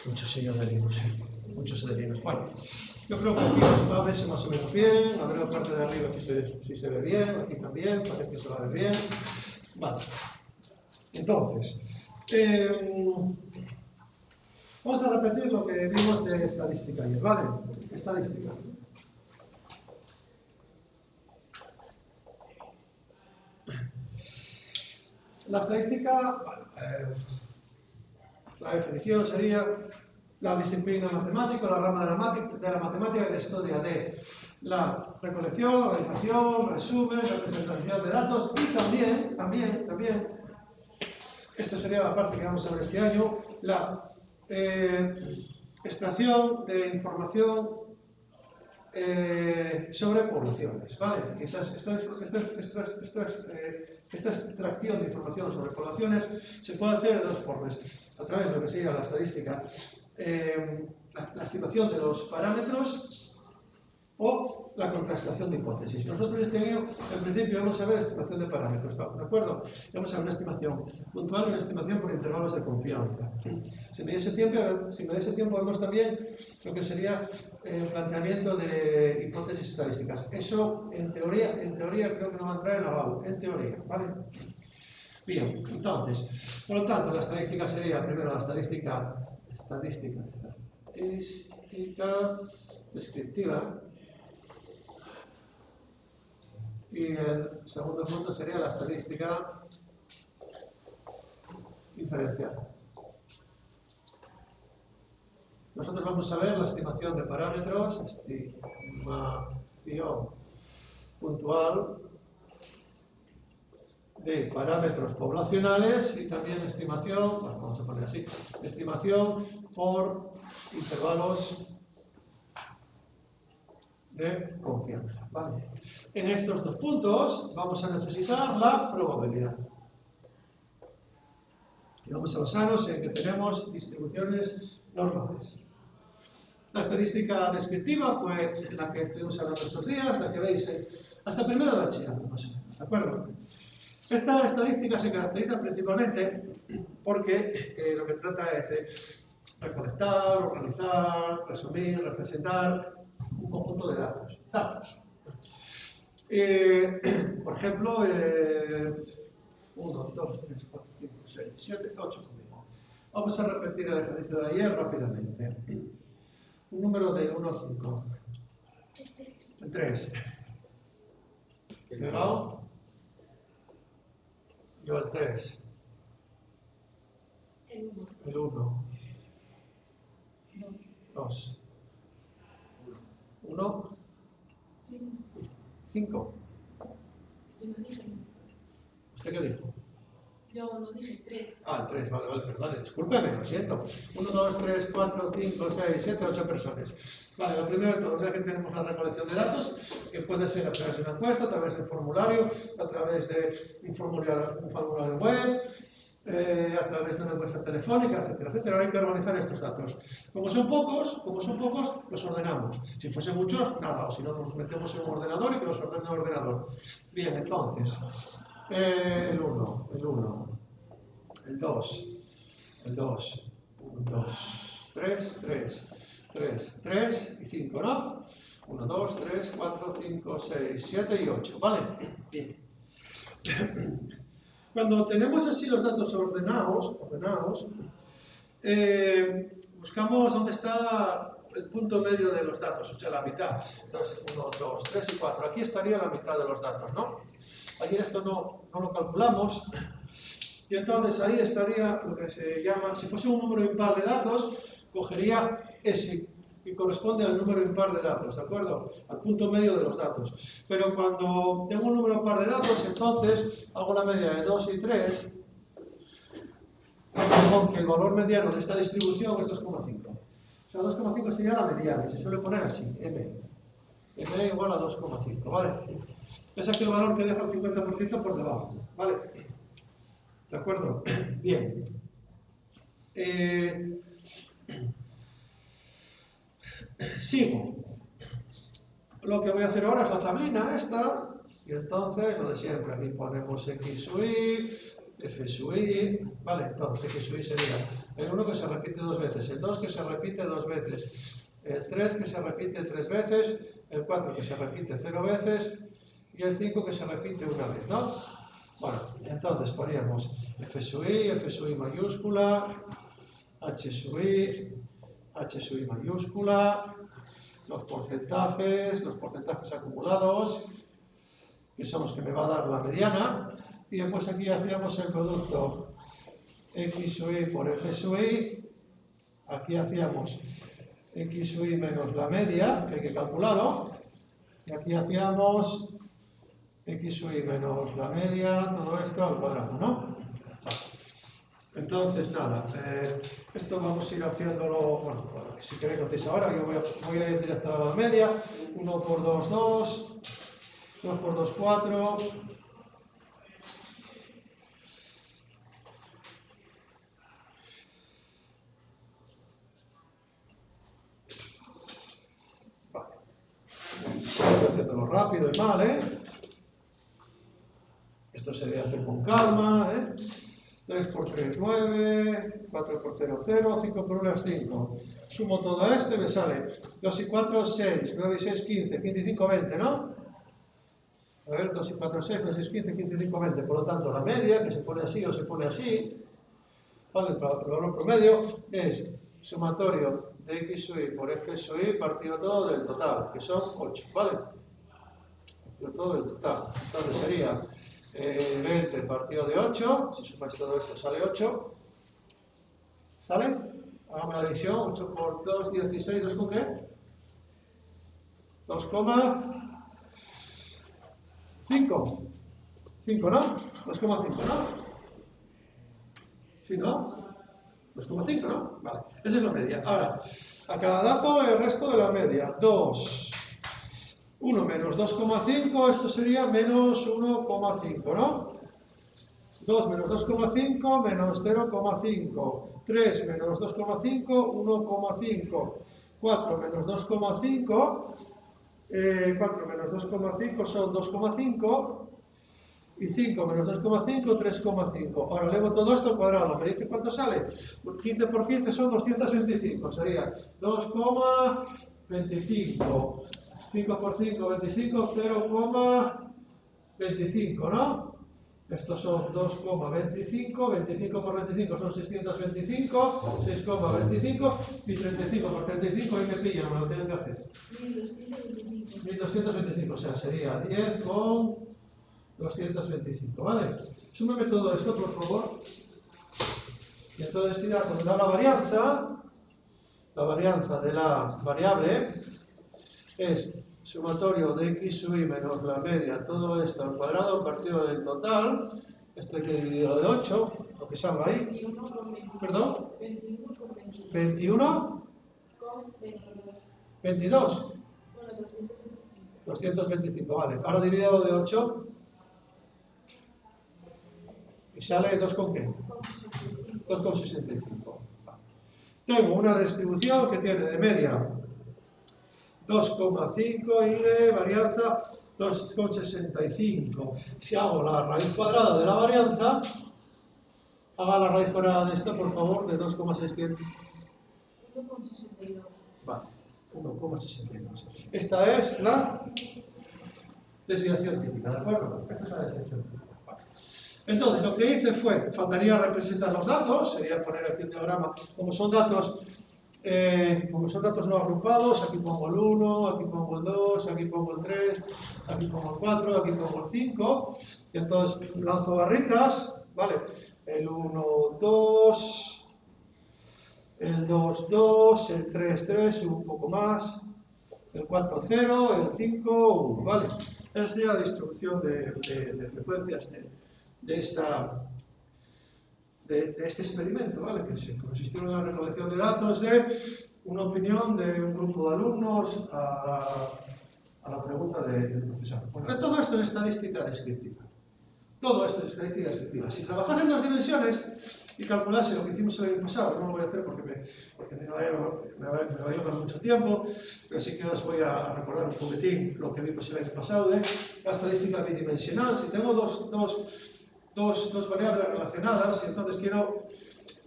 Muchos sellos de Linux, sí. Muchos de Linux. Bueno, yo creo que aquí va a verse más o menos bien. A ver la parte de arriba si se ve bien. Aquí también, parece que se va a ver bien. Vale. Entonces, vamos a repetir lo que vimos de estadística ayer, ¿vale? Estadística. La estadística, bueno, la definición sería la disciplina matemática, la rama de la matemática que estudia de la recolección, organización, resumen, representación de datos y también, esta sería la parte que vamos a ver este año, la extracción de información sobre poblaciones, ¿vale? Esta extracción de información sobre poblaciones se puede hacer de dos formas, a través de lo que sería la estadística, la estimación de los parámetros o la contrastación de hipótesis. Nosotros este año, en principio, vamos a ver estimación de parámetros, ¿de acuerdo? Vamos a ver una estimación puntual y una estimación por intervalos de confianza. Si me diese tiempo, vemos también lo que sería el planteamiento de hipótesis estadísticas. Eso, en teoría creo que no va a entrar en la BAU, en teoría, ¿vale? Bien, entonces, por lo tanto, la estadística sería, primero, la estadística descriptiva. Y el segundo punto sería la estadística inferencial. Nosotros vamos a ver la estimación de parámetros, estimación puntual de parámetros poblacionales y también estimación, bueno, vamos a poner así, estimación por intervalos de confianza, ¿vale? En estos dos puntos vamos a necesitar la probabilidad. Y vamos a basarnos en que tenemos distribuciones normales. La estadística descriptiva fue la que estuvimos hablando estos días, la que veis hasta primero de bachillerato, más o menos, ¿de acuerdo? Esta estadística se caracteriza principalmente porque lo que trata es de recolectar, organizar, resumir, representar un conjunto de datos. Por ejemplo, 1, 2, 3, 4, 5, 6, 7, 8 conmigo. Vamos a repetir el ejercicio de ayer rápidamente. Un número de 1 a 5. 3. ¿Llegado? Yo el 3. El 1. 2. 1. 5. ¿Usted qué dijo? Yo no dije 3. Ah, 3, vale, discúlpeme, lo siento. 1, 2, 3, 4, 5, 6, 7, 8 personas. Vale, lo primero de todo es que tenemos la recolección de datos, que puede ser a través de una encuesta, a través del formulario, a través de un formulario web, a través de una encuesta telefónica, etcétera, etcétera. Hay que organizar estos datos. Como son pocos, los ordenamos. Si fuesen muchos, nada, o si no, nos metemos en un ordenador y que los ordene el ordenador. Bien, entonces, el 1, el 2, 1, 2, 3, 3 y 5, ¿no? 1, 2, 3, 4, 5, 6, 7 y 8, ¿vale? Bien. Cuando tenemos así los datos ordenados, buscamos dónde está el punto medio de los datos, o sea, la mitad. Entonces, 1, 2, 3 y 4. Aquí estaría la mitad de los datos, ¿no? Ayer esto no lo calculamos. Y entonces ahí estaría lo que se llama, si fuese un número impar de datos, cogería ese, que corresponde al número impar de datos, ¿de acuerdo? Al punto medio de los datos. Pero cuando tengo un número par de datos, entonces hago la media de 2 y 3, aunque el valor mediano de esta distribución es 2,5. O sea, 2,5 sería la mediana, se suele poner así, m. m igual a 2,5, ¿vale? Es aquel valor que deja el 50% por debajo, ¿vale? ¿De acuerdo? Bien. Sigo. Lo que voy a hacer ahora es la tablina esta, y entonces lo de siempre, aquí ponemos x sub y, F sub i, vale, entonces F sub i sería el 1 que se repite 2 veces, el 2 que se repite 2 veces, el 3 que se repite 3 veces, el 4 que se repite 0 veces y el 5 que se repite una vez, ¿no? Bueno, entonces poníamos F sub i mayúscula, H sub i mayúscula, los porcentajes acumulados, que son los que me va a dar la mediana, y después aquí hacíamos el producto X sub i por F sub i, aquí hacíamos X sub i menos la media, que hay que calcularlo, y aquí hacíamos X sub i menos la media, todo esto al cuadrado, ¿no? Entonces, nada, esto vamos a ir haciéndolo, bueno, si queréis lo hacéis ahora, yo voy a ir directo a la media, 1 por 2, 2, 2 por 2, 4, estoy haciéndolo rápido y mal, Esto se debe hacer con calma, 3 por 3, 9, 4 por 0, 0, 5 por 1 es 5. Sumo todo esto y me sale 2 y 4, 6, 9 y 6, 15, 15 y 5, 20, ¿no? A ver, 2 y 4, 6, 9 y 6, 15, 15 y 5, 20. Por lo tanto, la media, que se pone así o se pone así, ¿vale? El valor promedio es sumatorio de X sub i por F sub i partido todo del total, que son 8, ¿vale? Partido todo del total. Entonces sería 20 partido de 8, si sumáis todo esto sale 8, ¿sale? Hagamos la división, 8 por 2, 16, ¿2 con qué? 2,5, 5, ¿no? 2,5, ¿no? ¿Sí, no? 2,5, ¿no? Vale, esa es la media. Ahora, a cada dato el resto de la media, 2, 1 menos 2,5, esto sería menos 1,5, ¿no? 2 menos 2,5 menos 0,5, 3 menos 2,5, 1,5, 4 menos 2,5, 4 menos 2,5 son 2,5 y 5 menos 2,5, 3,5. Ahora elevo todo esto al cuadrado, ¿me dice cuánto sale? 15 por 15 son 225, sería 2,25, 5 por 5, 25, 0,25, ¿no? Estos son 2,25, 25 por 25 son 625, 6,25 y 35 por 35, ahí me pillan, me lo tienen que hacer. 1225, o sea, sería 10 con 225, ¿vale? Súmame todo esto, por favor. Y entonces, cuando da la varianza de la variable es sumatorio de X sub i menos la media, todo esto al cuadrado partido del total, esto hay que dividirlo de 8, lo que salga ahí. 21 con 22. ¿Perdón? 21 con 22. 21. Con 22. 22. Bueno, 225. 225, vale. Ahora dividido de 8. Y sale 2 con qué? 2,65. Vale. Tengo una distribución que tiene de media 2,5 y de varianza 2,65. Si hago la raíz cuadrada de la varianza, haga la raíz cuadrada de esta, por favor, de 2,600. 1,62. Vale, 1,62. Esta es la desviación típica, ¿de acuerdo? Esta es la desviación típica. Vale. Entonces, lo que hice fue, faltaría representar los datos, sería poner aquí un diagrama, como son datos no agrupados, aquí pongo el 1, aquí pongo el 2, aquí pongo el 3, aquí pongo el 4, aquí pongo el 5, y entonces lanzo barritas, ¿vale? El 1, 2, el 2, 2, el 3, 3, un poco más, el 4, 0, el 5, 1, ¿vale? Esa sería la distribución de frecuencias de este experimento, ¿vale? Que consistió en una recolección de datos de una opinión de un grupo de alumnos a la pregunta del profesor. Bueno, todo esto es estadística descriptiva. Todo esto es estadística descriptiva. Si trabajas en 2 dimensiones y calculase lo que hicimos el año pasado, no lo voy a hacer porque me va a llevar mucho tiempo, pero sí que os voy a recordar un poquitín lo que vimos el año pasado de la estadística bidimensional. Si tengo dos dos variables relacionadas, y entonces quiero,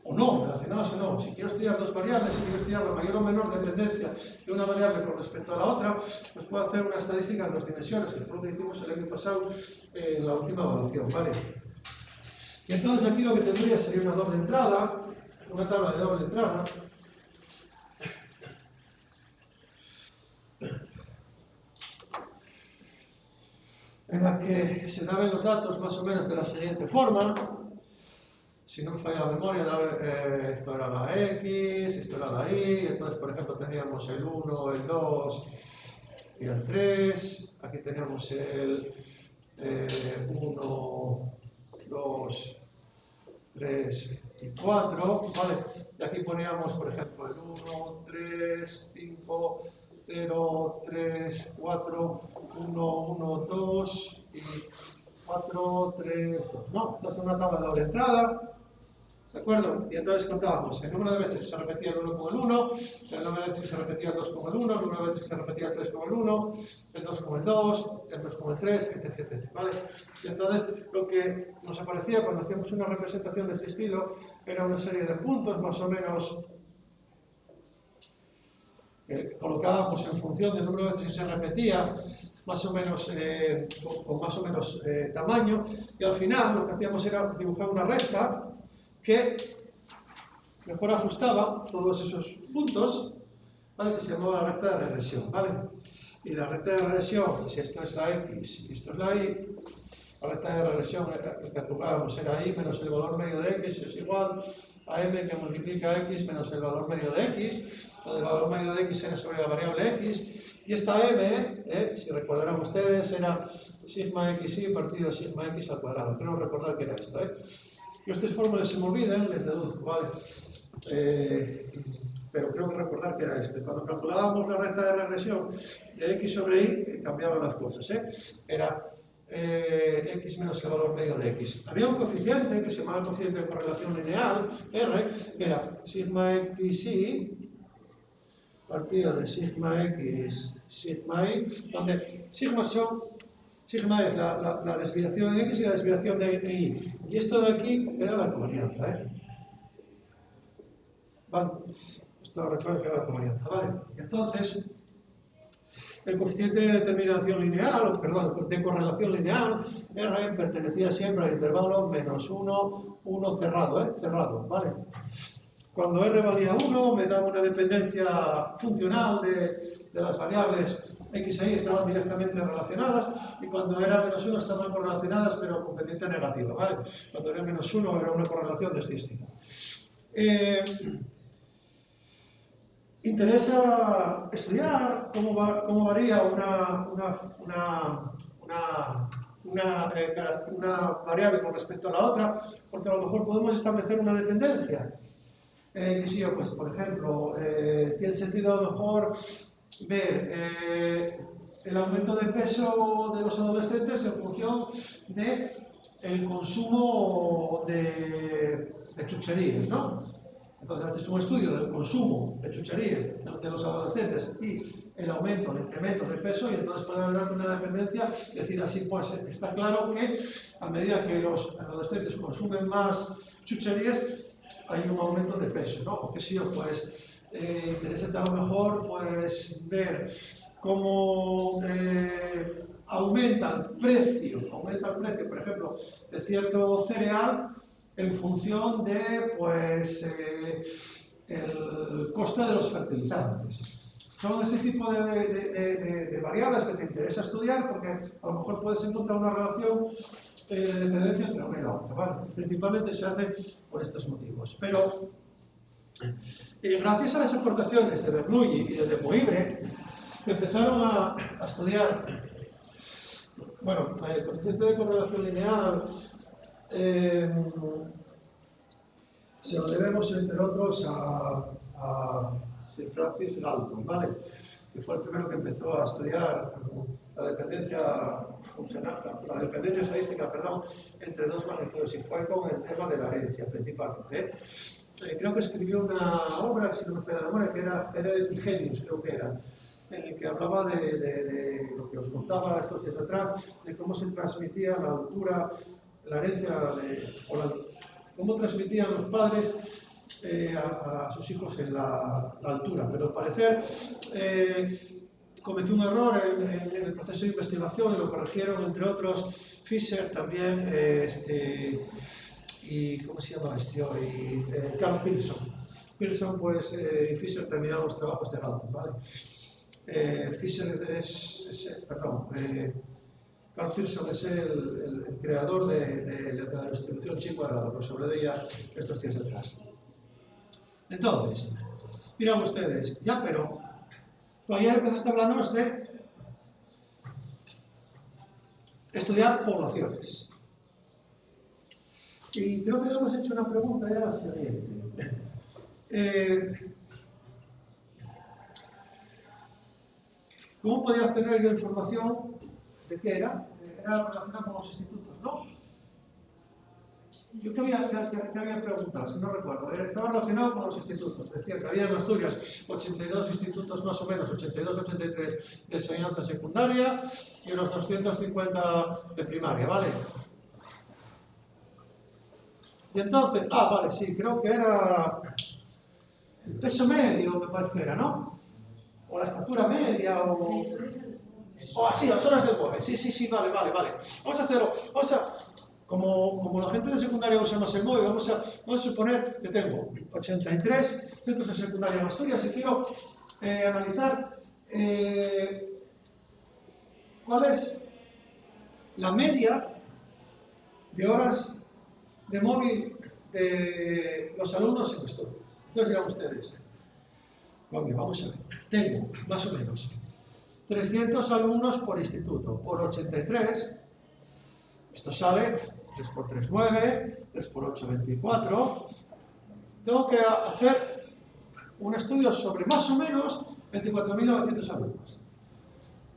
o no, relacionadas o no, si quiero estudiar dos variables, si quiero estudiar la mayor o menor dependencia de una variable con respecto a la otra, pues puedo hacer una estadística de dos dimensiones, que es lo que hicimos el año pasado en la última evaluación, ¿vale? Y entonces aquí lo que tendría sería una doble entrada, una tabla de doble entrada, en la que se daban los datos más o menos de la siguiente forma. Si no me falla la memoria, esto era la X, esto era la Y, entonces por ejemplo teníamos el 1, el 2 y el 3, aquí teníamos el 1, 2, 3 y 4, ¿vale? Y aquí poníamos por ejemplo el 1, 3, 5, 0, 3, 4, 1, 1, 2 y 4, 3, 2, ¿no? Entonces una tabla de doble entrada. ¿De acuerdo? Y entonces contábamos el número de veces que se repetía el 1 con el 1, el número de veces que se repetía el 2 con el 1, el número de veces que se repetía el 3 con el 1, el 2 con el 2, el 2 con el 3, etc, etc. ¿Vale? Y entonces lo que nos aparecía cuando hacíamos una representación de este estilo era una serie de puntos más o menos colocábamos en función del número de veces que se repetía, más o menos con más o menos tamaño, y al final lo que hacíamos era dibujar una recta que mejor ajustaba todos esos puntos, ¿vale? Que se llamaba la recta de regresión, ¿vale? Y la recta de regresión, si esto es la X y esto es la Y, la recta de regresión que calculábamos era Y menos el valor medio de X es igual a M que multiplica X menos el valor medio de X, donde el valor medio de X era sobre la variable X, y esta M, si recordarán ustedes, era sigma XY partido sigma X al cuadrado. Creo recordar que era esto, Que estas fórmulas se me olvidan, les deduzco, ¿vale? Pero creo que recordar que era esto. Cuando calculábamos la recta de regresión de X sobre Y, cambiaban las cosas, Era X menos el valor medio de X. Había un coeficiente que se llamaba el coeficiente de correlación lineal, R, que era sigma XY partido de sigma X, sigma Y, donde sigma es la desviación en X y la desviación de Y. Y esto de aquí era la covarianza, Vale. Esto recuerda que era la covarianza, ¿vale? Y entonces, el coeficiente de determinación lineal, o perdón, de correlación lineal, R pertenecía siempre al intervalo menos 1, 1 cerrado, cerrado, ¿vale? Cuando R valía 1, me daba una dependencia funcional de las variables X e Y, estaban directamente relacionadas, y cuando era menos 1 estaban correlacionadas, pero con pendiente negativa, ¿vale? Cuando era menos 1 era una correlación desdística. Interesa estudiar cómo varía una variable con respecto a la otra, porque a lo mejor podemos establecer una dependencia. Sí, pues, por ejemplo, tiene sentido a lo mejor ver el aumento de peso de los adolescentes en función del consumo de chucherías, ¿no? Entonces, haces un estudio del consumo de chucherías de los adolescentes y el aumento, el incremento de peso, y entonces puede haber una dependencia, es decir, así pues está claro que a medida que los adolescentes consumen más chucherías, hay un aumento de peso, ¿no? O que sí, pues interesante a lo mejor pues ver cómo aumenta el precio, por ejemplo, de cierto cereal en función de, pues, el coste de los fertilizantes. Son ese tipo de variables que te interesa estudiar porque a lo mejor puedes encontrar una relación de dependencia entre una y la otra, ¿vale? Principalmente se hace por estos motivos. Pero, gracias a las aportaciones de Bernoulli y de Poibre, empezaron a estudiar, bueno, el coeficiente de correlación lineal, se lo debemos, entre otros, a Sir Francis Galton, ¿vale? Que fue el primero que empezó a estudiar la dependencia funcional, la dependencia estadística, perdón, entre dos magnitudes, y fue con el tema de la herencia, principalmente. Creo que escribió una obra, si no me falla la memoria, que era Heredity Genius, creo que era, en el que hablaba de lo que os contaba estos días atrás, de cómo se transmitía la altura la herencia cómo transmitían los padres a sus hijos en la altura, pero al parecer cometió un error en el proceso de investigación y lo corrigieron, entre otros, Fisher también, y ¿cómo se llama este hoy? Carl Pearson. Pearson, pues, y Fisher terminaron los trabajos de Galton, ¿vale? Fisher Carl Pearson es el creador de la distribución chi cuadrado, pero sobre ella estos días atrás. Entonces, miran ustedes, ya, pero todavía empezaste a hablarnos de estudiar poblaciones. Y creo que hemos hecho una pregunta ya la siguiente. ¿Cómo podía obtener yo información de qué era? Era relacionada con los institutos, ¿no? Yo qué había preguntado, si no recuerdo. Estaba relacionado con los institutos. Decía que había en Asturias 82 institutos más o menos, 82, 83 de enseñanza secundaria y unos 250 de primaria, ¿vale? Y entonces, vale, sí, creo que era el peso medio, me parece que era, ¿no? O la estatura media, o así, las horas del mueve. Sí, vale. Vamos a hacerlo, como la gente de secundaria usa más el móvil, vamos a suponer que tengo 83 centros de secundaria en Asturias y quiero analizar cuál es la media de horas de móvil de los alumnos en Asturias. Entonces dirán ustedes, bueno, vamos a ver, tengo más o menos 300 alumnos por instituto, por 83, esto sale 3 por 3, 9, 3 por 8, 24. Tengo que hacer un estudio sobre más o menos 24.900 alumnos.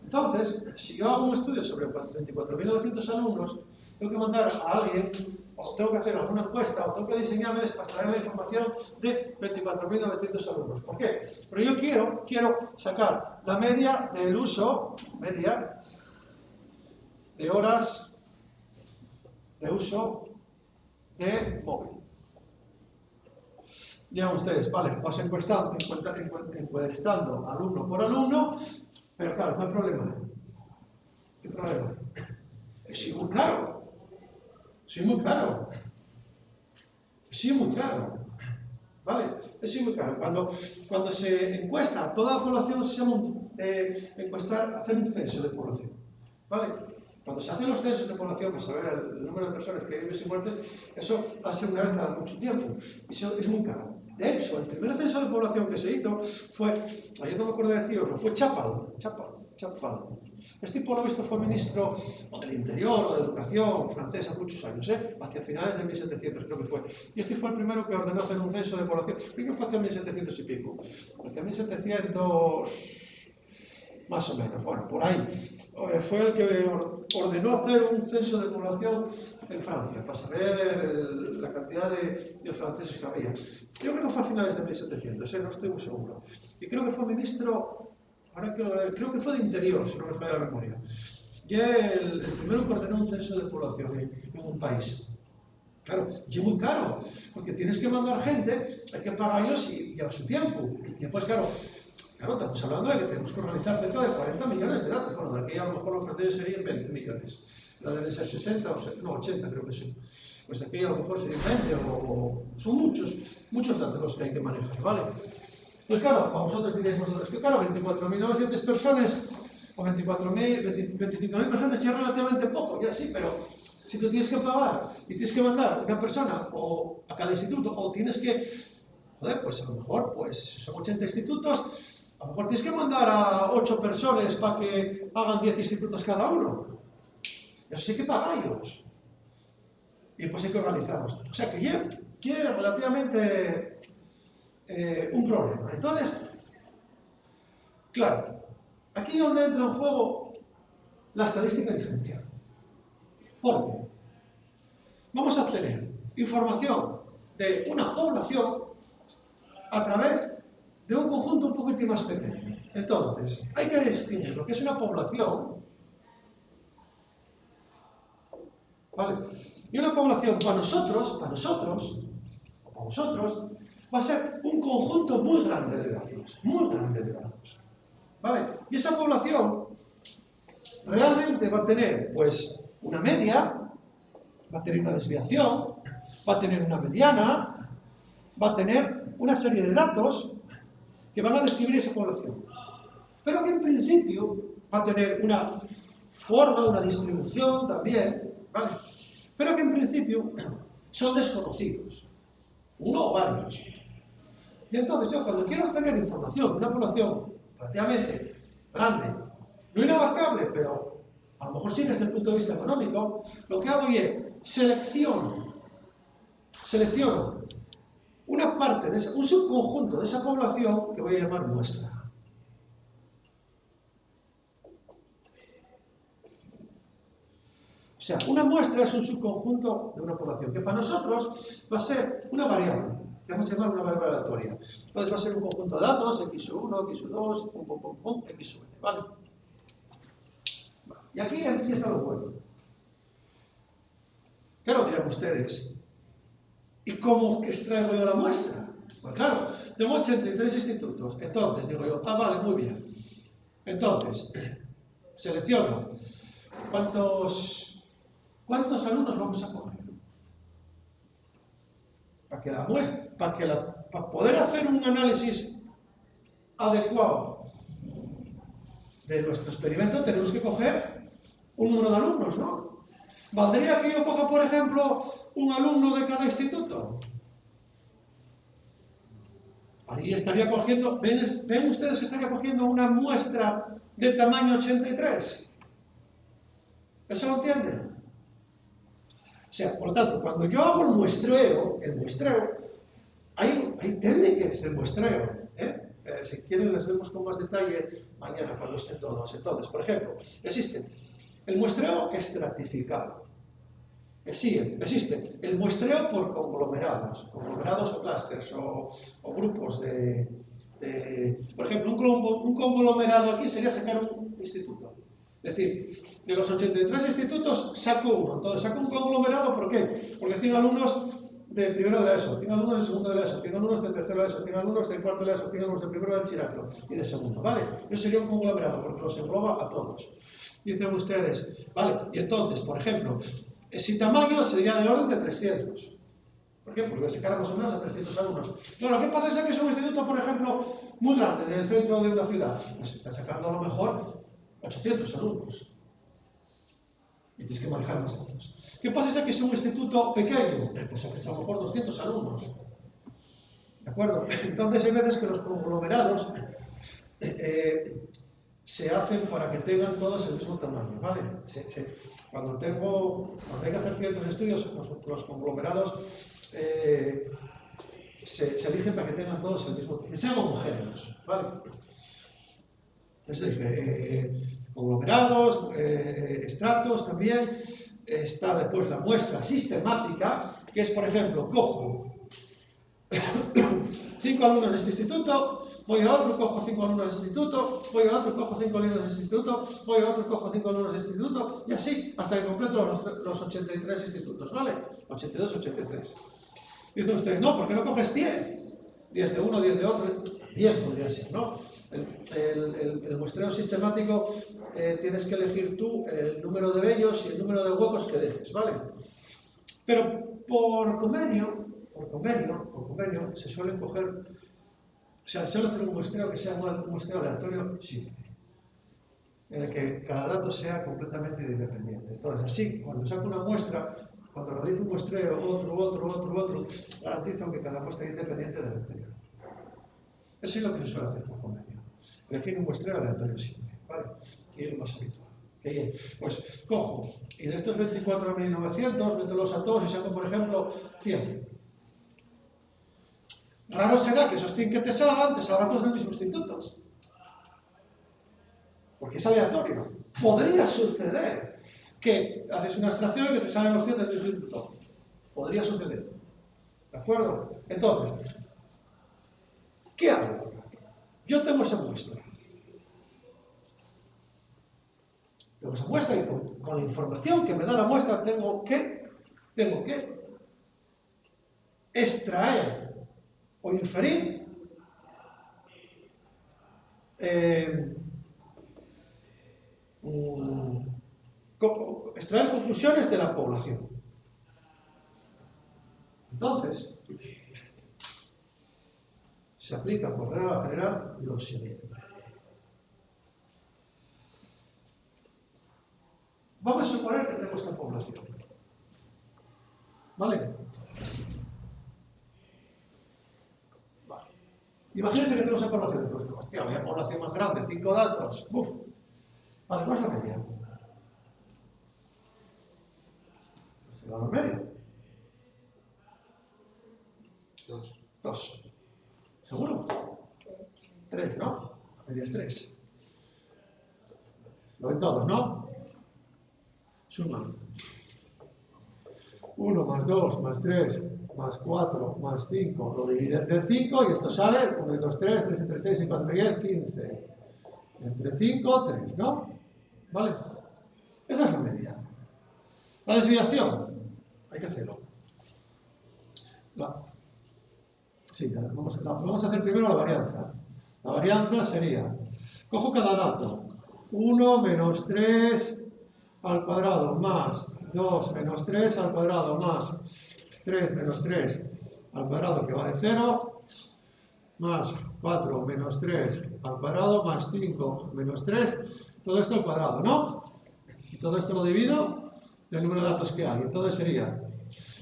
Entonces, si yo hago un estudio sobre 24.900 alumnos, tengo que mandar a alguien, o tengo que hacer alguna encuesta, o tengo que diseñarles para traer la información de 24.900 alumnos. ¿Por qué? Pero yo quiero sacar la media del uso, media de horas de uso de móvil. Dirán ustedes, vale, vas encuestando alumno por alumno, pero claro, ¿qué problema? ¿Qué problema? Es muy caro. Sí, muy caro. ¿Vale? Es muy caro. Cuando se encuesta a toda la población, se llama hacer un censo de población. ¿Vale? Cuando se hacen los censos de población para saber el número de personas que viven sin muertes, eso hace una vez cada mucho tiempo. Y eso es muy caro. De hecho, el primer censo de población que se hizo fue, yo no me acuerdo de decirlo, fue Chapal. Este por lo visto fue ministro del Interior o de Educación francés hace muchos años, hacia finales de 1700 creo que fue. Y este fue el primero que ordenó hacer un censo de población, creo que fue hacia 1700 y pico, hacia 1700 más o menos, bueno, por ahí. Fue el que ordenó hacer un censo de población en Francia, para saber la cantidad de franceses que había. Yo creo que fue a finales de 1700, no estoy muy seguro. Y creo que fue ministro, creo que fue de Interior, si no me falla la memoria. Y el primero que ordenó un censo de población en un país. Claro, y es muy caro, porque tienes que mandar gente, hay que pagarlos y lleva su tiempo. Y después, claro, estamos hablando de que tenemos que organizar cerca de 40 millones de datos. Bueno, de aquí a lo mejor los franceses serían 20 millones. La deben ser 60 o 80 creo que sí. Pues aquí a lo mejor serían 20 o son muchos datos los que hay que manejar, ¿vale? Pues claro, a vosotros diréis que claro, 24.900 personas o 25.000 personas ya es relativamente poco, ya sí, pero si tú tienes que pagar y tienes que mandar una persona o a cada instituto o tienes que, joder, pues a lo mejor pues son 80 institutos, a lo mejor tienes que mandar a 8 personas para que hagan 10 institutos cada uno. Eso sí que pagáis. Y después hay que organizarlos. O sea que ya quiere relativamente un problema. Entonces, claro, aquí es donde entra en juego la estadística diferencial. Porque vamos a obtener información de una población a través de un conjunto un poquito más pequeño. Entonces, hay que definir lo que es una población. ¿Vale? Y una población para nosotros, o para vosotros, va a ser un conjunto muy grande de datos, ¿vale? Y esa población realmente va a tener, pues, una media, va a tener una desviación, va a tener una mediana, va a tener una serie de datos que van a describir esa población. Pero que en principio va a tener una forma, una distribución también, ¿vale? Pero que en principio son desconocidos, uno o varios. Y entonces yo cuando quiero obtener información de una población relativamente grande, no inabarcable, pero a lo mejor sí desde el punto de vista económico, lo que hago es selecciono una parte, un subconjunto de esa población que voy a llamar muestra. O sea, una muestra es un subconjunto de una población, que para nosotros va a ser una variable, que vamos a llamar una variable aleatoria. Entonces va a ser un conjunto de datos, x1, x2, x1, ¿vale? Y aquí empieza lo bueno. ¿Qué lo dirán ustedes? ¿Y cómo extraigo yo la muestra? Pues claro, tengo 83 institutos. Entonces digo yo, vale, muy bien. Entonces, selecciono cuántos alumnos vamos a coger. Para poder hacer un análisis adecuado de nuestro experimento tenemos que coger un número de alumnos, ¿no? ¿Valdría que yo coja, por ejemplo, un alumno de cada instituto? Ahí estaría cogiendo, ¿ven ustedes que estaría cogiendo una muestra de tamaño 83? ¿Eso lo entienden? O sea, por lo tanto, cuando yo hago el muestreo, hay técnicas de muestreo, ¿eh? Si quieren les vemos con más detalle mañana cuando estén todos. Entonces, por ejemplo, existe el muestreo estratificado. Existe el muestreo por conglomerados o clústeres o grupos por ejemplo, un conglomerado aquí sería sacar un instituto. Es decir, de los 83 institutos saco uno. Entonces saco un conglomerado, ¿por qué? Porque tengo alumnos de primero de ESO, tengo alumnos de segundo de ESO, tengo alumnos de tercero de ESO, tengo alumnos de cuarto de ESO, tengo alumnos de primero de bachillerato y de segundo, ¿vale? Eso sería un conglomerado porque los engloba a todos. Dicen ustedes, ¿vale? Y entonces, por ejemplo, si tamaño sería de orden de 300. ¿Por qué? Porque sacar más o menos a 300 alumnos. Claro, ¿qué pasa si es un instituto, por ejemplo, muy grande, del centro de una ciudad? Pues está sacando a lo mejor 800 alumnos. Y tienes que manejar más datos. ¿Qué pasa si es un instituto pequeño? Pues a lo mejor 200 alumnos. ¿De acuerdo? Entonces hay veces que los conglomerados se hacen para que tengan todos el mismo tamaño, ¿vale? Cuando hay que hacer ciertos estudios, los conglomerados se eligen para que tengan todos el mismo tamaño, que sean homogéneos, ¿vale? Conglomerados, estratos también. Está después la muestra sistemática, que es, por ejemplo, cojo 5 alumnos de este instituto, voy a otro, cojo 5 alumnos de este instituto, voy a otro, cojo 5 alumnos de este instituto, voy a otro, cojo 5 alumnos de este instituto, y así hasta que completo los 83 institutos, ¿vale? 82, 83. Dicen ustedes, no, ¿por qué no coges 10? 10 de uno, 10 de otro. Bien podría ser, ¿no? El muestreo sistemático tienes que elegir tú el número de vellos y el número de huecos que dejes, ¿vale? Pero por convenio, se suele coger, o sea, se suele hacer un muestreo que sea un muestreo aleatorio simple, en el que cada dato sea completamente independiente. Entonces, así, cuando saco una muestra, cuando realizo un muestreo, otro, garantizo que cada muestra es independiente de la anterior. Eso es lo que se suele hacer por convenio. Elegir un muestreo aleatorio simple, ¿vale? Y es lo más habitual. ¿Qué bien? Pues cojo, y de estos 24.900, mételos a todos y saco, por ejemplo, 100. Raro será que esos 100 que te salgan todos del mismo instituto. Porque es aleatorio. Podría suceder que haces una extracción y que te salgan los 100 del mismo instituto. Podría suceder. ¿De acuerdo? Entonces, ¿qué hago? Yo tengo esa muestra. Tengo esa muestra y con la información que me da la muestra tengo que tengo que extraer o inferir extraer conclusiones de la población. Entonces, se aplica por regla general lo siguiente. Vamos a suponer que tengo esta población. ¿Vale? Vale. Imagínense que tengo esa población. Pues, hostia, una población más grande, 5 datos. Uf. Vale, ¿cuál es la media? Pues se va a la media. 2. ¿Seguro? 3, ¿no? La media es 3. Lo ven todos, ¿no? Suman. 1 más 2 más 3 más 4 más 5 lo divide entre 5 y esto sale 1, 2, 3, 3 entre 6 y 4, 10, 15. Entre 5, 3, ¿no? ¿Vale? Esa es la media. La desviación, hay que hacerlo. Sí, vamos a hacer primero la varianza. La varianza sería, cojo cada dato, 1 menos 3 al cuadrado más 2 menos 3 al cuadrado más 3 menos 3 al cuadrado que vale 0, más 4 menos 3 al cuadrado más 5 menos 3, todo esto al cuadrado, ¿no? Y todo esto lo divido del número de datos que hay. Entonces sería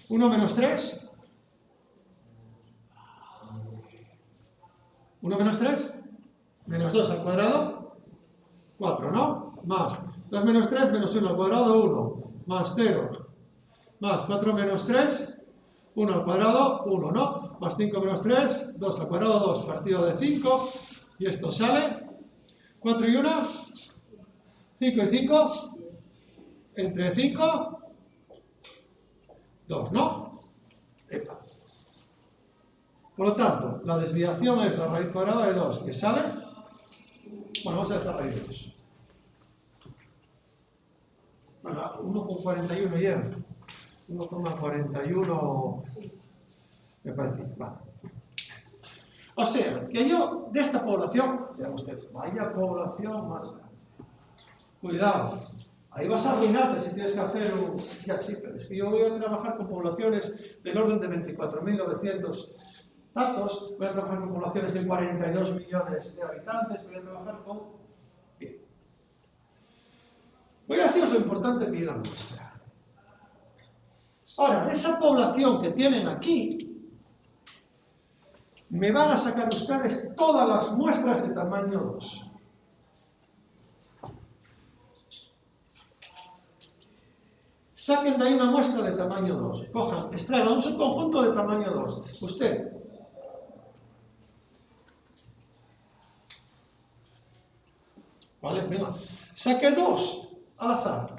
1 menos 3, 1 menos 3, menos 2 al cuadrado, 4, ¿no? Más 2 menos 3, menos 1 al cuadrado, 1, más 0, más 4 menos 3, 1 al cuadrado, 1, ¿no? Más 5 menos 3, 2 al cuadrado, 2 partido de 5, y esto sale 4 y 1, 5 y 5, entre 5, 2, ¿no? Epa. Por lo tanto, la desviación es la raíz cuadrada de 2, que sale, bueno, vamos a dejar raíz de 2. Bueno, 1,41 ya. 1,41 me parece. Vale. O sea, que yo de esta población, ya usted, vaya población más. Cuidado, ahí vas a arruinarte si tienes que hacer un. Ya, sí, pero es que yo voy a trabajar con poblaciones del orden de 24.900 datos, voy a trabajar con poblaciones de 42 millones de habitantes, voy a trabajar con. Bien. Voy a deciros lo importante que es la muestra. Ahora, de esa población que tienen aquí, me van a sacar ustedes todas las muestras de tamaño 2. Saquen de ahí una muestra de tamaño 2. Cojan, extraigan un subconjunto de tamaño 2. Usted. Vale, venga. Saque 2 al azar.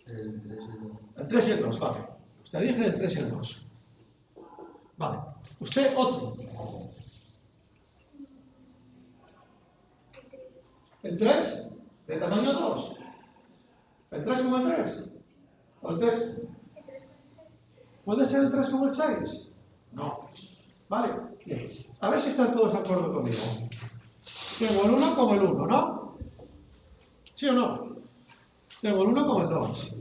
El 3 y el 2, vale. Usted dije el 3 y el 2. Vale. Usted otro. El 3 de tamaño 2. El 3 como el 3. ¿O el 3? ¿Puede ser el 3 como el 6? No. Vale. Bien. A ver si están todos de acuerdo conmigo. Tengo el 1 como el 1, ¿no? ¿Sí o no? Tengo el 1 como el 2.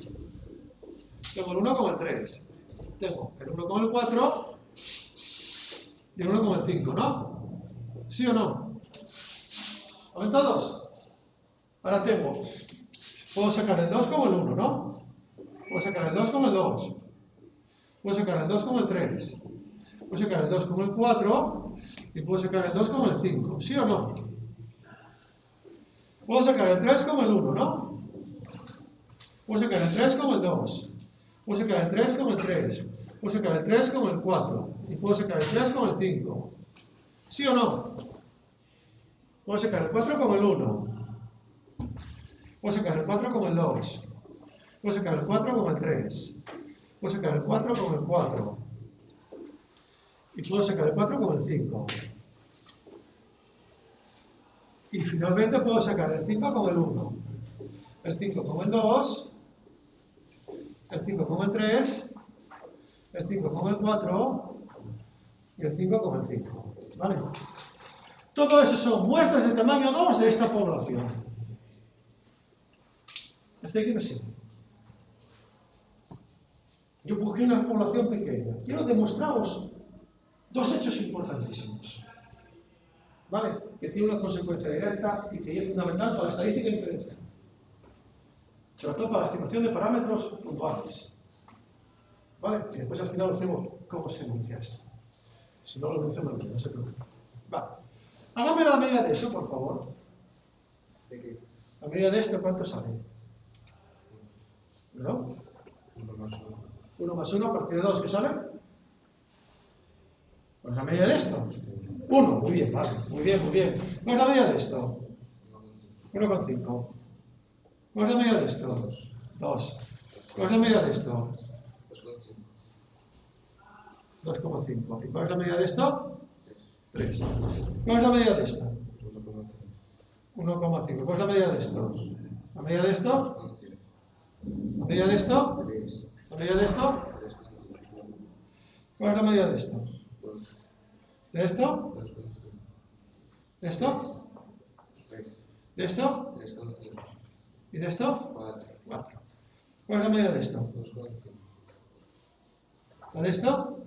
Tengo el 1 como el 3. Tengo el 1 como el 4. Y el 1 como el 5, ¿no? ¿Sí o no? ¿Lo ven todos? Ahora puedo sacar el 2 como el 1, ¿no? Puedo sacar el 2 como el 2. Puedo sacar el 2 como el 3. Puedo sacar el 2 como el 4. Y puedo sacar el 2 como el 5. ¿Sí o no? Puedo sacar el 3 como el 1, ¿no? Puedo sacar el 3 como el 2. Puedo sacar el 3 como el 3. Puedo sacar el 3 como el 4. Y puedo sacar el 3 como el 5. ¿Sí o no? Puedo sacar el 4 como el 1. Puedo sacar el 4 como el 2. Puedo sacar el 4 como el 3. Puedo sacar el 4 como el 4. Y puedo sacar el 4 como el 5. Y finalmente puedo sacar el 5 como el 1. El 5 como el 2. El 5 como el 3. el 5 con el 4 y el 5 con el 5. ¿Vale? Todo eso son muestras de tamaño 2 de esta población. ¿Hasta aquí me sigue? Yo cogí una población pequeña. Quiero demostraros dos hechos importantísimos. ¿Vale? Que tiene una consecuencia directa y que es fundamental para la estadística inferencial. Sobre todo para la estimación de parámetros puntuales. ¿Vale? Y después al final os digo cómo se enuncia esto. Si no lo menciono, no se preocupe. Vale. Hágame la medida de eso, por favor. ¿De qué? La medida de esto, ¿cuánto sale? ¿No? 1 más 1. 1 más 1 a partir de 2, ¿qué sale? Pues la medida de esto. 1, muy bien, vale. Muy bien, muy bien. ¿Cuál es la medida de esto? 1,5. ¿Cuál es la medida de esto? 2. ¿Cuál es la medida de esto? 2,5. ¿Y cuál es la medida de esto? 3. ¿Cuál es la medida de esto? 1,5. ¿Cuál es la medida de esto? ¿La medida de esto? ¿La medida de esto? ¿La medida de esto? ¿Cuál es la medida de esto? ¿De esto? ¿De esto? ¿De esto? ¿Y de esto? 4. ¿Cuál es la medida de esto? ¿La de esto?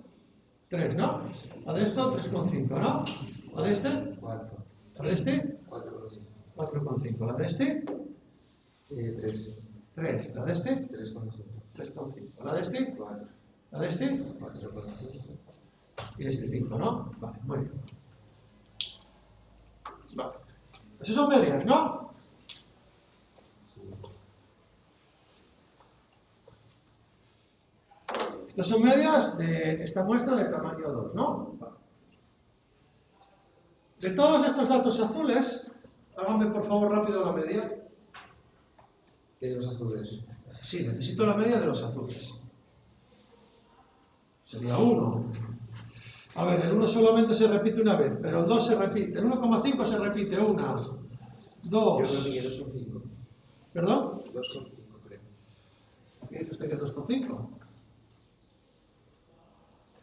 3, ¿no? ¿La de esto? 3,5, ¿no? ¿La de este? 4. ¿La de este? 4,5. 4,5. ¿La de este? 3. 3. ¿La de este? 3,5. 3,5. ¿La de este? 4. ¿La de este? 4,5. Y de este 5, ¿no? Vale, muy bien. Vale. Esas son medias, ¿no? Estas son medias de esta muestra de tamaño 2, ¿no? Vale. De todos estos datos azules, háganme por favor rápido la media. ¿Qué de los azules? Sí, necesito la media de los azules. Sería 1. A ver, el 1 solamente se repite una vez, pero el 2 se repite. El 1,5 se repite 1, 2. Yo creo que 2,5. ¿Perdón? 2,5 creo. ¿Qué dice usted que es 2,5?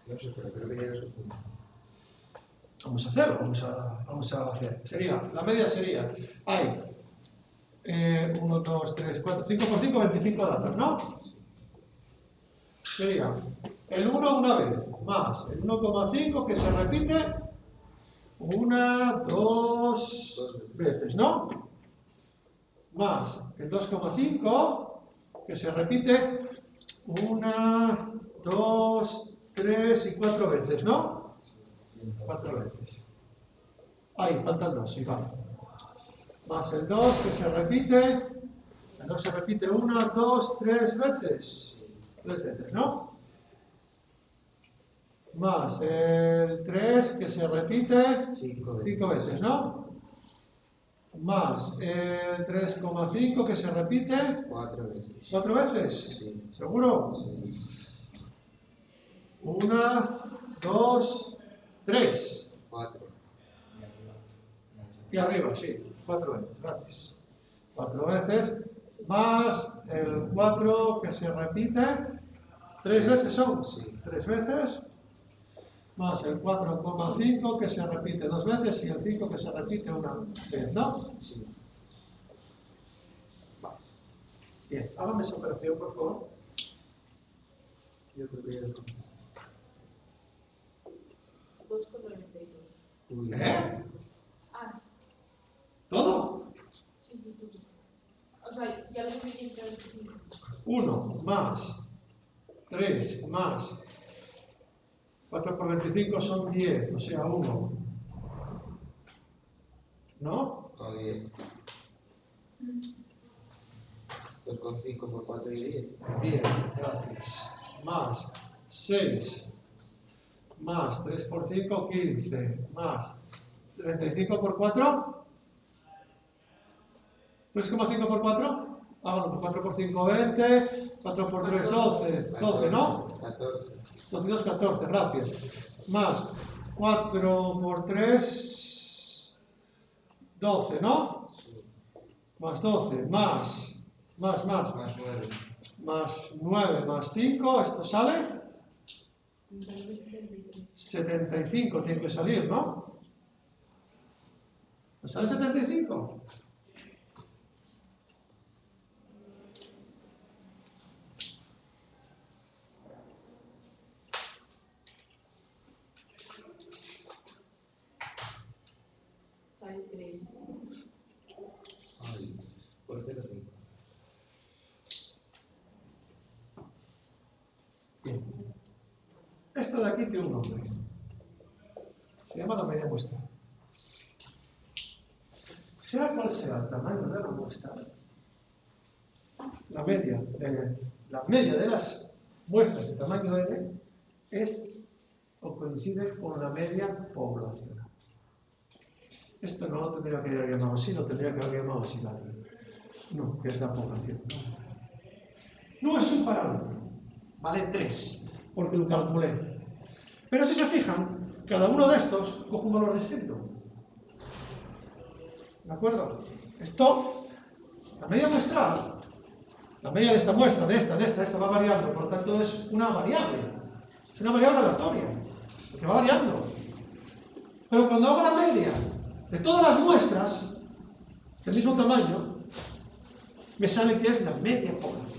No sé, pero creo que ya 2,5. Vamos a hacerlo, vamos a hacer. Sería, la media sería, hay 1, 2, 3, 4, 5 por 5, 25 datos, ¿no? Sería el 1 una vez, más el 1,5 que se repite 1, 2 veces, ¿no? Más el 2,5 que se repite 1, 2, 3 y 4 veces, ¿no? 4 veces. Ahí, faltan 2, sí, vale. Más el 2 que se repite. El 2 se repite 1, 2, 3 veces. 3 veces, ¿no? Más el 3 que se repite 5 veces, ¿no? Más el 3,5 que se repite 4 veces. 4 veces. Sí. ¿Seguro? Sí. 1, 2, 3. 4. Y arriba, sí, 4 veces, gracias. 4 veces, más el 4 que se repite, 3 veces son, Sí. 3 veces, más el 4,5 que se repite 2 veces y el 5 que se repite una vez, ¿no? Sí. Vale. Bien, hágame esa operación, por favor. Yo creo que ya 2,5. 2,92. Uy. ¿Eh? Ah, ¿Todo? sí, sí, sí. O sea, ya lo dividí entre 25. 1 más 3 más 4 por 25 son 10, o sea, 1. ¿No? O 10. 2,5 por 4 y 10. Bien, gracias. Más 6, más 3 por 5, 15, más 35 por 4, 3,5 por 4, ah, bueno, 4 por 5, 20, 4 por 3, 12, 12, ¿no? 14. 12 y 2, 14, gracias. Más 4 por 3, 12, ¿no? Sí. Más 12, más Más 9. más 9 más 5, esto sale Me salió 73. 75 tiene que salir, ¿no? ¿Me sale 75? Sale 3. Ay, ¿por qué lo tengo? Bien. Esto de aquí tiene un nombre. Se llama la media muestra. Sea cual sea el tamaño de la muestra, la media de las muestras de tamaño n es o coincide con la media poblacional. Esto no lo tendría que haber llamado así, lo tendría que haber llamado así. No, que es la población. No es un parámetro, vale 3, porque lo calculé. Pero si se fijan, cada uno de estos coge un valor distinto. ¿De acuerdo? Esto, la media muestral, la media de esta muestra, de esta va variando, por lo tanto es una variable. Es una variable aleatoria, porque va variando. Pero cuando hago la media de todas las muestras del mismo tamaño, me sale que es la media poblacional.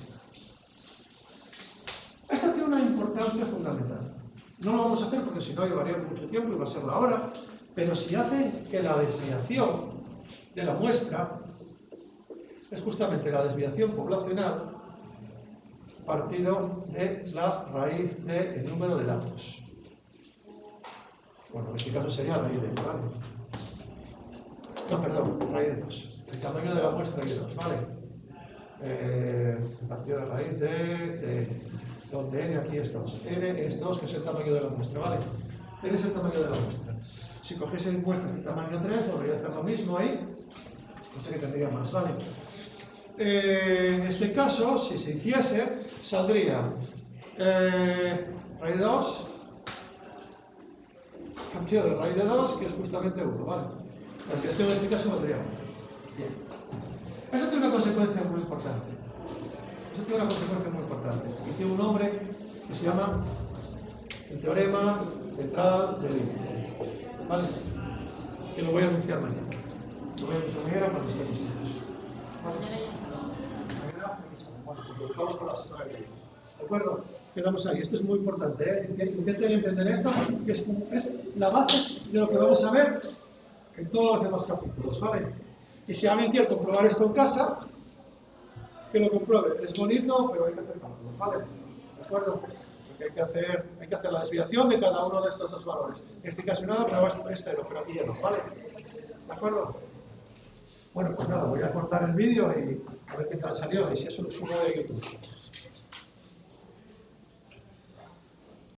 Esto tiene una importancia fundamental. No lo vamos a hacer porque si no llevaría mucho tiempo y va a ser la hora, pero si hace que la desviación de la muestra es justamente la desviación poblacional partido de la raíz del número de datos. Bueno, en este caso sería raíz de 1, ¿vale? No, perdón, raíz de 2. El tamaño de la muestra es 2, ¿vale? Partido de raíz de donde n aquí es 2. N es 2, que es el tamaño de la muestra, ¿vale? N es el tamaño de la muestra. Si cogiese muestras de tamaño 3, volvería a hacer lo mismo ahí. No sé qué tendría más, ¿vale? En este caso, si se hiciese, saldría raíz de 2, partido de raíz de 2, que es justamente 1, ¿vale? La desviación en este caso valdría 1. Bien. Eso tiene una consecuencia muy importante. Y tiene un nombre que se llama el teorema central del límite. ¿Vale? Que lo voy a anunciar mañana. Lo voy a anunciar mañana cuando estemos listos. ¿Vale? Mañana hay que saber. Bueno, pues lo dejamos para la semana que viene. ¿De acuerdo? Quedamos ahí. Esto es muy importante, ¿eh? Intenten entender esto, que es la base de lo que vamos a ver en todos los demás capítulos, ¿vale? Y si alguien quiere comprobar esto en casa, que lo compruebe. Es bonito, pero hay que hacer cálculos, ¿vale? ¿De acuerdo? Porque hay que hacer la desviación de cada uno de estos dos valores. En este caso nada, pero es 0, pero aquí ya no, ¿vale? ¿De acuerdo? Bueno, pues nada, voy a cortar el vídeo y a ver qué tal salió y si eso lo subo de YouTube.